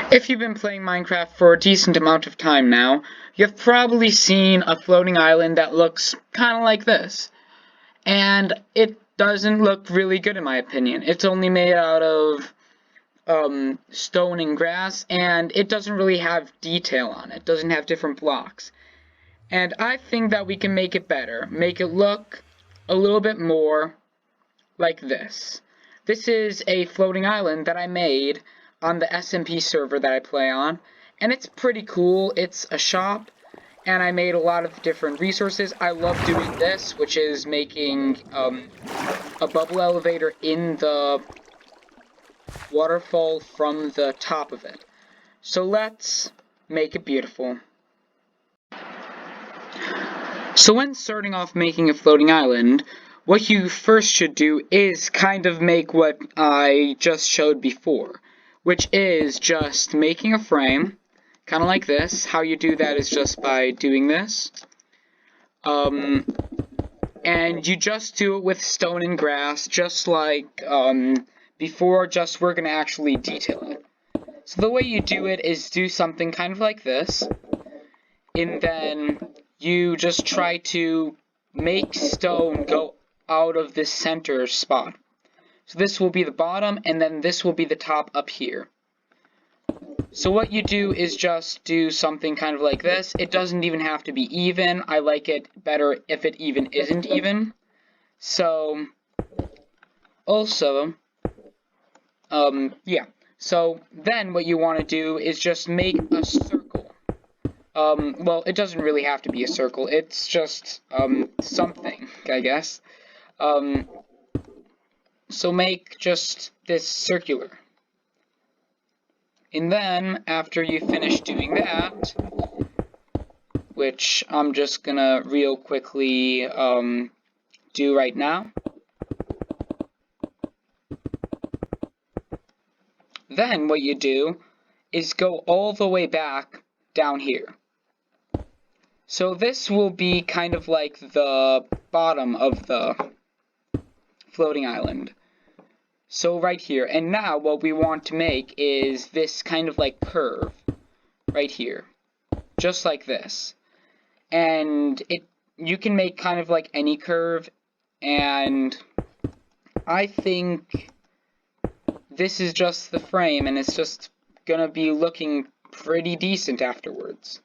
If you've been playing Minecraft for a decent amount of time now, you've probably seen a floating island that looks kind of like this. And it doesn't look really good in my opinion. It's only made out of stone and grass, and it doesn't really have detail on it. It doesn't have different blocks. And I think that we can make it better. Make it look a little bit more like this. This is a floating island that I made on the SMP server that I play on, and it's pretty cool. It's a shop, and I made a lot of different resources. I love doing this, which is making a bubble elevator in the waterfall from the top of it. So let's make it beautiful. So when starting off making a floating island, what you first should do is kind of make what I just showed before, which is just making a frame, kind of like this. How you do that is just by doing this. And you just do it with stone and grass, just like before, just we're going to actually detail it. So the way you do it is do something kind of like this, and then you just try to make stone go out of this center spot. So this will be the bottom, and then this will be the top up here. So what you do is just do something kind of like this. It doesn't even have to be even. I like it better if it even isn't even. So, also, yeah. So then what you want to do is just make a circle. Well, it doesn't really have to be a circle. It's just, something, I guess. So make just this circular. And then, after you finish doing that, which I'm just gonna real quickly, do right now. Then what you do is go all the way back down here. So this will be kind of like the bottom of the floating island. So right here, and now what we want to make is this kind of like curve right here, just like this. And you can make kind of like any curve, and I think this is just the frame, and it's just gonna be looking pretty decent afterwards.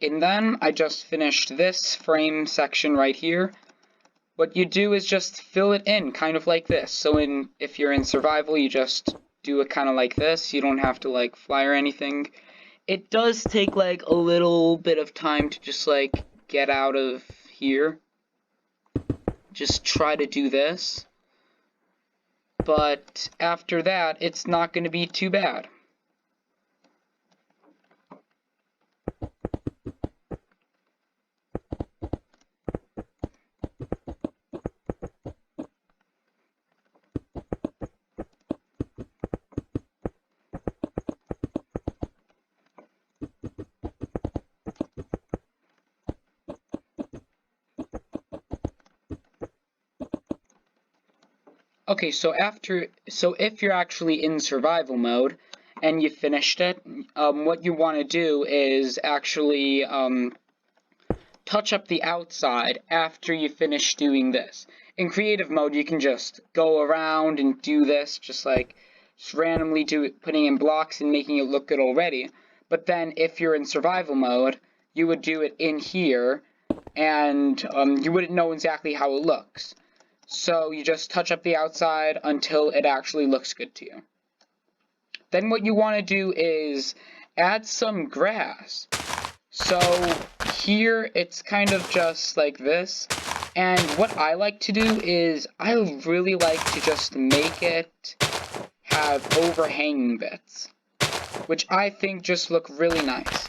And then I just finished this frame section right here. What you do is just fill it in, kind of like this. So if you're in survival, you just do it kind of like this. You don't have to like fly or anything. It does take like a little bit of time to just like get out of here. Just try to do this. But after that, it's not going to be too bad. Okay, so if you're actually in survival mode and you finished it, what you want to do is actually touch up the outside after you finish doing this. In creative mode, you can just go around and do this, just randomly putting in blocks and making it look good already. But then if you're in survival mode, you would do it in here, and you wouldn't know exactly how it looks. So you just touch up the outside until it actually looks good to you. Then what you want to do is add some grass. So here it's kind of just like this. And what I like to do is I really like to just make it have overhanging bits, which I think just look really nice.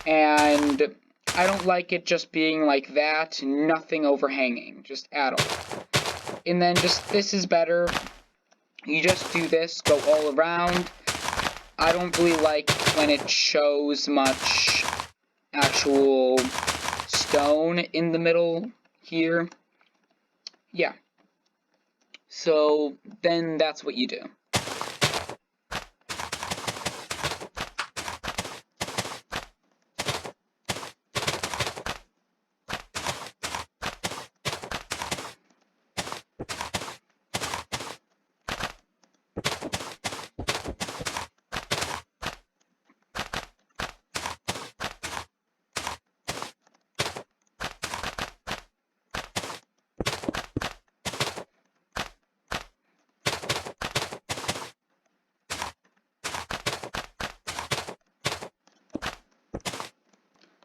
And I don't like it just being like that, nothing overhanging, just at all. And then this is better. You just do this, go all around. I don't really like when it shows much actual stone in the middle here. yeah. So then that's what you do.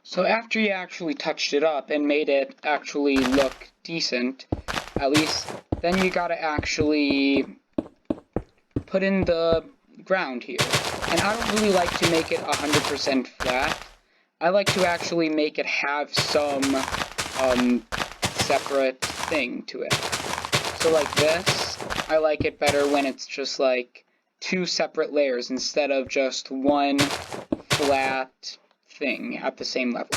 So after you actually touched it up and made it actually look decent, at least, then you gotta actually put in the ground here. And I don't really like to make it 100% flat. I like to actually make it have some separate thing to it. So like this, I like it better when it's just like two separate layers instead of just one flat thing at the same level.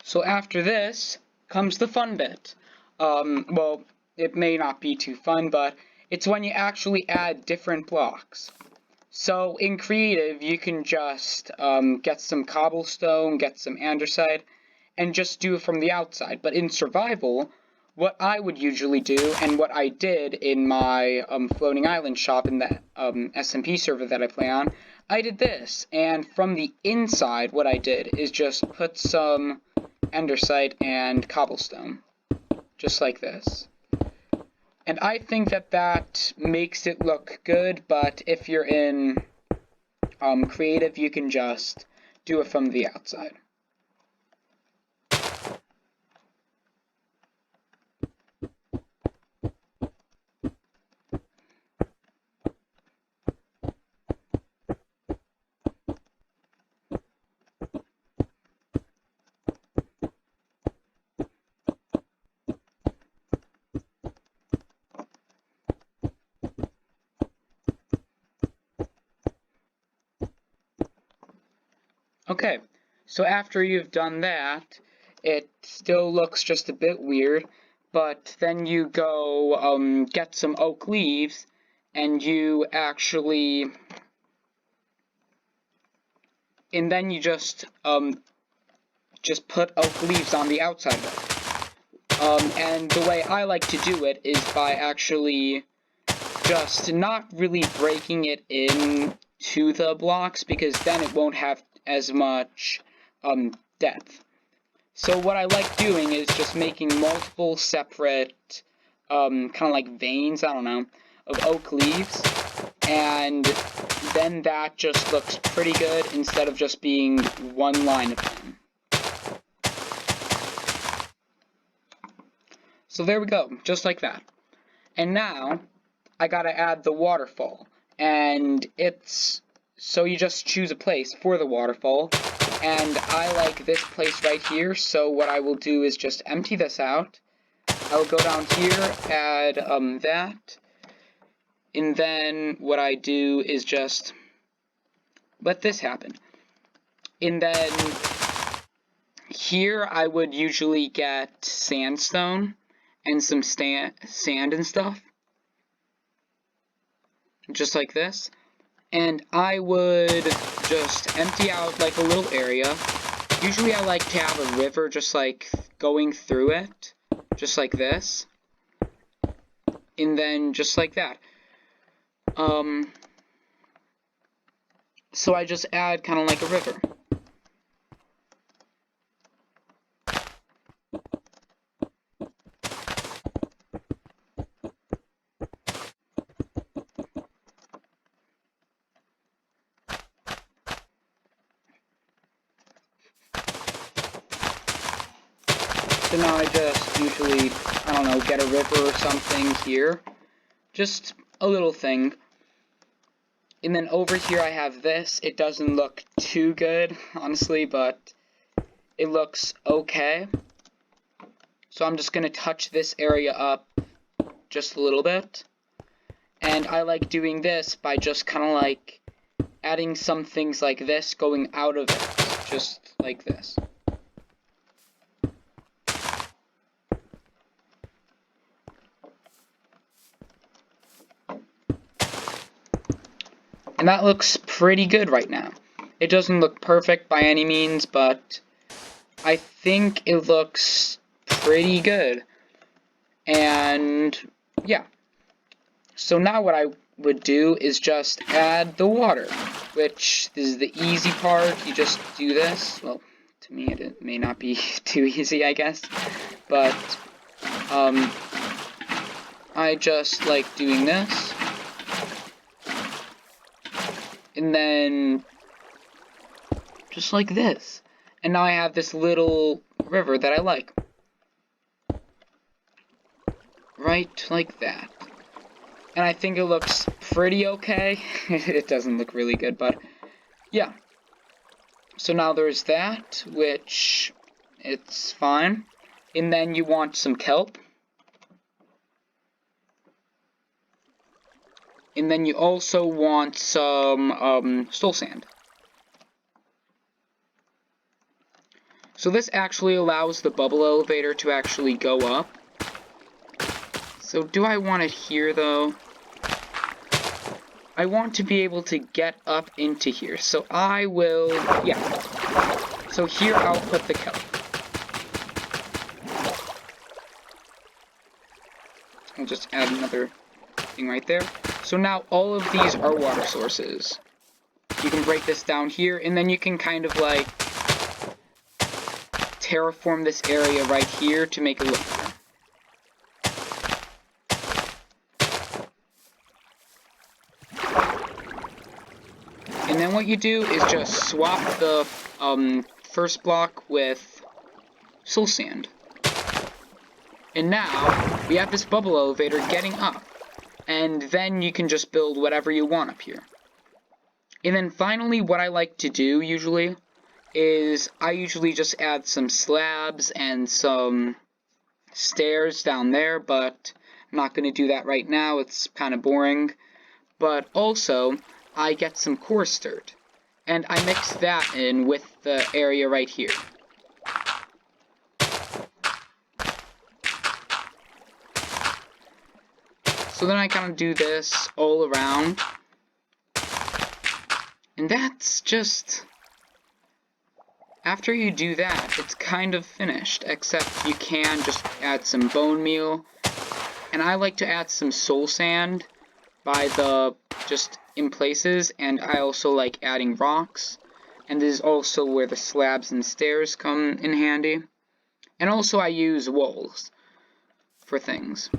So after this comes the fun bit. Well, it may not be too fun, but it's when you actually add different blocks. So in creative, you can just get some cobblestone, get some andesite, and just do it from the outside. But in survival, what I would usually do, and what I did in my floating island shop in the SMP server that I play on, I did this. And from the inside, what I did is just put some andesite and cobblestone, just like this. And I think that that makes it look good, but if you're in creative, you can just do it from the outside. Okay, so after you've done that, it still looks just a bit weird, but then you go get some oak leaves, and you actually, and then you just put oak leaves on the outside of it. And the way I like to do it is by actually just not really breaking it into the blocks, because then it won't have as much depth. So what I like doing is just making multiple separate kind of like veins, I don't know, of oak leaves, and then that just looks pretty good instead of just being one line of them. So there we go, just like that. And now I gotta add the waterfall, and it's, so you just choose a place for the waterfall, and I like this place right here, so what I will do is just empty this out. I will go down here, add that, and then what I do is just let this happen. And then here I would usually get sandstone and some sand and stuff, just like this. And I would just empty out like a little area. Usually I like to have a river just like going through it, just like this. And then just like that. So I just add kind of like a river. So now I just usually, I don't know, get a river or something here. Just a little thing. And then over here I have this. It doesn't look too good, honestly, but it looks okay. So I'm just going to touch this area up just a little bit. And I like doing this by just kind of like adding some things like this going out of it, just like this. And that looks pretty good right now. It doesn't look perfect by any means, but I think it looks pretty good. And yeah. So now what I would do is just add the water, which is the easy part. You just do this. Well, to me it may not be too easy, I guess. But I just like doing this. And then just like this. And now I have this little river that I like. Right like that. And I think it looks pretty okay. It doesn't look really good, but yeah. So now there's that, which it's fine. And then you want some kelp. And then you also want some soul sand. So this actually allows the bubble elevator to actually go up. So do I want it here though? I want to be able to get up into here. So I will, yeah. So here I'll put the kelp. I'll just add another thing right there. So now all of these are water sources. You can break this down here, and then you can kind of like terraform this area right here to make it look better. And then what you do is just swap the first block with soul sand. And now we have this bubble elevator getting up. And then you can just build whatever you want up here. And then finally, what I like to do usually is I usually just add some slabs and some stairs down there, but I'm not going to do that right now. It's kind of boring. But also, I get some coarse dirt, and I mix that in with the area right here. So then I kind of do this all around, and that's just... After you do that, it's kind of finished, except you can just add some bone meal, and I like to add some soul sand by the, just in places, and I also like adding rocks, and this is also where the slabs and stairs come in handy, and also I use walls for things.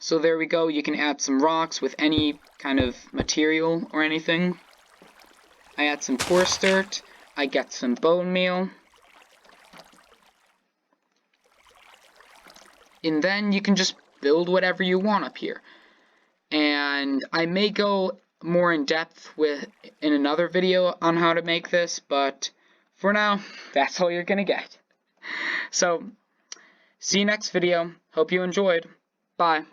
So there we go, you can add some rocks with any kind of material or anything. I add some coarse dirt. I get some bone meal. And then you can just build whatever you want up here. And I may go more in depth in another video on how to make this, but for now, that's all you're gonna get. So, see you next video. Hope you enjoyed. Bye.